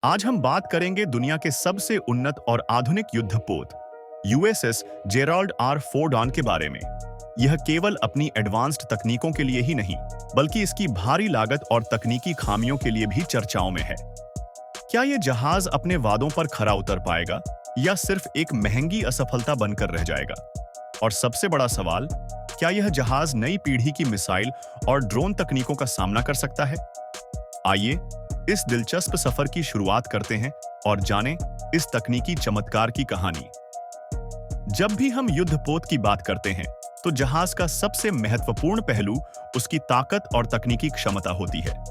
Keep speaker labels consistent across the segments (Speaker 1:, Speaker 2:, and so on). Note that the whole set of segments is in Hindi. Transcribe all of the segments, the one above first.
Speaker 1: आज हम बात करेंगे दुनिया के सबसे उन्नत और आधुनिक युद्धपोत यूएसएस जेराल्ड आर फोर्ड के बारे में। यह केवल अपनी एडवांस्ड तकनीकों के लिए ही नहीं, बल्कि इसकी भारी लागत और तकनीकी खामियों के लिए भी चर्चाओं में है। क्या यह जहाज अपने वादों पर खरा उतर पाएगा या सिर्फ एक महंगी असफलता बनकर रह जाएगा? और सबसे बड़ा सवाल, क्या यह जहाज नई पीढ़ी की मिसाइल और ड्रोन तकनीकों का सामना कर सकता है? आइए इस दिलचस्प सफर की शुरुआत करते हैं और जानें इस तकनीकी चमत्कार की कहानी। जब भी हम युद्धपोत की बात करते हैं, तो जहाज का सबसे महत्वपूर्ण पहलू उसकी ताकत और तकनीकी क्षमता होती है।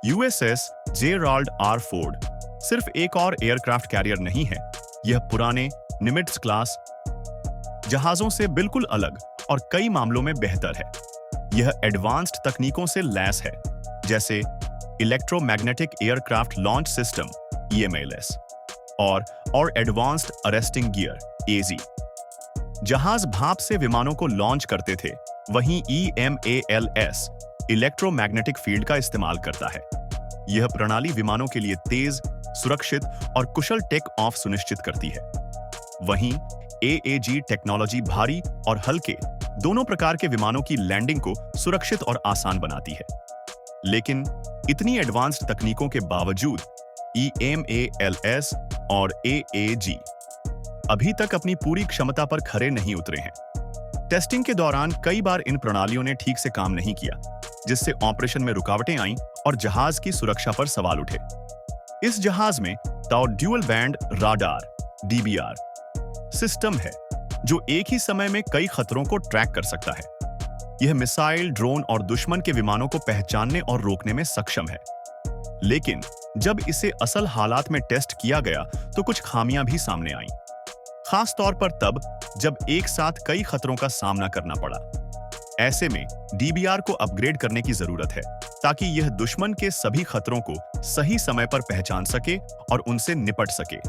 Speaker 1: यूएसएस जेराल्ड आर फोर्ड सिर्फ एक और एयरक्राफ्ट कैरियर नहीं है। यह पुराने निमिट्ज क्लास जहाजों से बिल्कुल अलग और कई मामलों में बेहतर है। यह एडवांस्ड तकनीकों से लैस है, जैसे electromagnetic aircraft launch system (EMLS) और एडवांस्ड अरेस्टिंग गियर (AZ). जहाज भाप से विमानों को लॉन्च करते थे, वहीं EMALS इलेक्ट्रोमैग्नेटिक फील्ड का इस्तेमाल करता है। यह प्रणाली विमानों के लिए तेज, सुरक्षित और कुशल टेक ऑफ सुनिश्चित करती है। वहीं AAG टेक्नोलॉजी भारी और हल्के दोनों प्रकार के विमानों की लैंडिंग को सुरक्षित और आसान बनाती है। लेकिन इतनी एडवांस्ड तकनीकों के बावजूद EMALS और AAG अभी तक अपनी पूरी क्षमता पर खरे नहीं उतरे हैं। टेस्टिंग के दौरान कई बार इन प्रणालियों ने ठीक से काम नहीं किया, जिससे ऑपरेशन में रुकावटें आईं और जहाज की सुरक्षा पर सवाल उठे। इस जहाज में dual band radar (DBR) system है, जो एक ही समय में कई खतरों को ट्रैक कर सकता है। यह मिसाइल, ड्रोन और दुश्मन के विमानों को पहचानने और रोकने में सक्षम है। लेकिन जब इसे असल हालात में टेस्ट किया गया, तो कुछ खामियां भी सामने आईं। खास तौर पर तब जब एक साथ कई खतरों का सामना करना पड़ा। ऐसे में DBR को अपग्रेड करने की जरूरत है, ताकि यह दुश्मन के सभी खतरों को सही समय पर पहचान सके और उनसे निपट सके।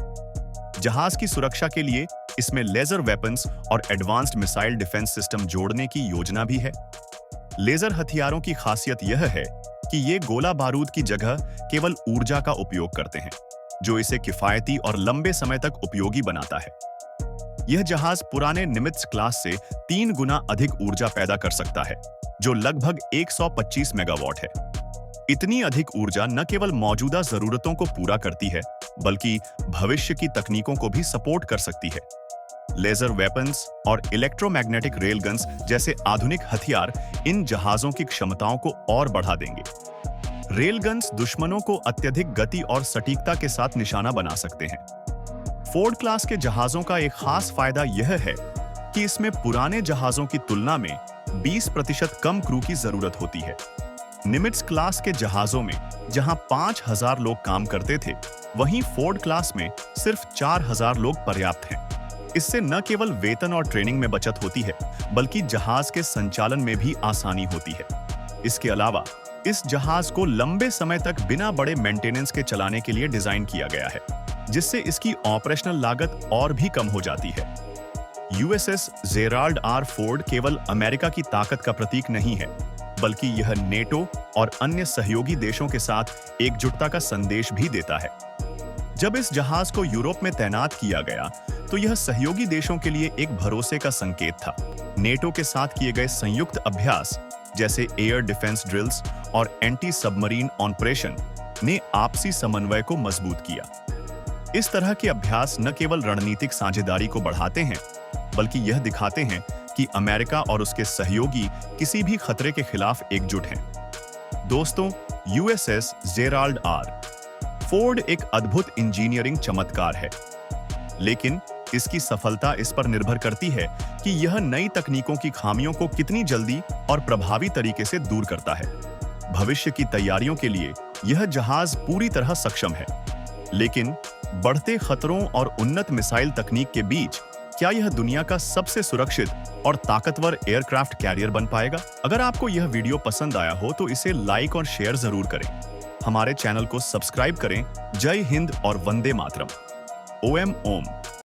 Speaker 1: जहाज की सुरक्षा के लिए इसमें लेजर वेपन्स और एडवांस्ड मिसाइल डिफेंस सिस्टम जोड़ने की योजना भी है। लेजर हथियारों की खासियत यह है कि ये गोला बारूद की जगह केवल ऊर्जा का उपयोग करते हैं, जो इसे किफायती और लंबे समय तक उपयोगी बनाता है। यह जहाज पुराने निमित्ज क्लास से 3 गुना अधिक ऊर्जा पैदा कर सकता है, जो लगभग 125 मेगावाट है। इतनी अधिक ऊर्जा न केवल मौजूदा जरूरतों को पूरा करती है, बल्कि भविष्य की तकनीकों को भी सपोर्ट कर सकती है। लेजर वेपन्स और इलेक्ट्रोमैग्नेटिक रेलगन्स जैसे आधुनिक हथियार इन जहाजों की क्षमताओं को और बढ़ा देंगे। रेलगन्स दुश्मनों को अत्यधिक गति और सटीकता के साथ निशाना बना सकते हैं। फोर्ड क्लास के जहाजों का एक खास फायदा यह है कि इसमें पुराने जहाजों की तुलना में 20% कम क्रू की जरूरत होती है। निमिट्ज क्लास के जहाजों में जहां 5000 लोग काम करते थे, वहीं फोर्ड क्लास में सिर्फ 4000 लोग पर्याप्त हैं। इससे न केवल वेतन और ट्रेनिंग में बचत होती है, बल्कि जहाज के संचालन में भी आसानी होती है। इसके अलावा इस जहाज को लंबे समय तक बिना बड़े मेंटेनेंस के चलाने के लिए डिजाइन किया गया है, जिससे इसकी ऑपरेशनल लागत और भी कम हो जाती है। यूएसएस जेराल्ड आर फोर्ड केवल अमेरिका की ताकत का प्रतीक नहीं है, बल्कि यह नेटो और अन्य सहयोगी देशों के साथ एकजुटता का संदेश भी देता है। जब इस जहाज को यूरोप में तैनात किया गया, तो यह सहयोगी देशों के लिए एक भरोसे का संकेत था। नेटो के साथ किए गए संयुक्त अभ्यास, जैसे एयर डिफेंस ड्रिल्स और एंटी सबमरीन ऑपरेशन, ने आपसी समन्वय को मजबूत किया। इस तरह के अभ्यास न केवल रणनीतिक साझेदारी को बढ़ाते हैं, बल्कि यह दिखाते हैं कि अमेरिका और उसके सहयोगी किसी भी खतरे के खिलाफ एकजुट हैं। दोस्तों, यूएसएस जेराल्ड आर फोर्ड एक अद्भुत इंजीनियरिंग चमत्कार है, लेकिन इसकी सफलता इस पर निर्भर करती है कि यह नई तकनीकों की खामियों को कितनी जल्दी और प्रभावी तरीके से दूर करता है। भविष्य की तैयारियों के लिए यह जहाज पूरी तरह सक्षम है, लेकिन बढ़ते खतरों और उन्नत मिसाइल तकनीक के बीच क्या यह दुनिया का सबसे सुरक्षित और ताकतवर एयरक्राफ्ट कैरियर बन पाएगा? अगर आपको यह वीडियो पसंद आया हो, तो इसे लाइक और शेयर जरूर करें। हमारे चैनल को सब्सक्राइब करें। जय हिंद और वंदे मातरम। ओम।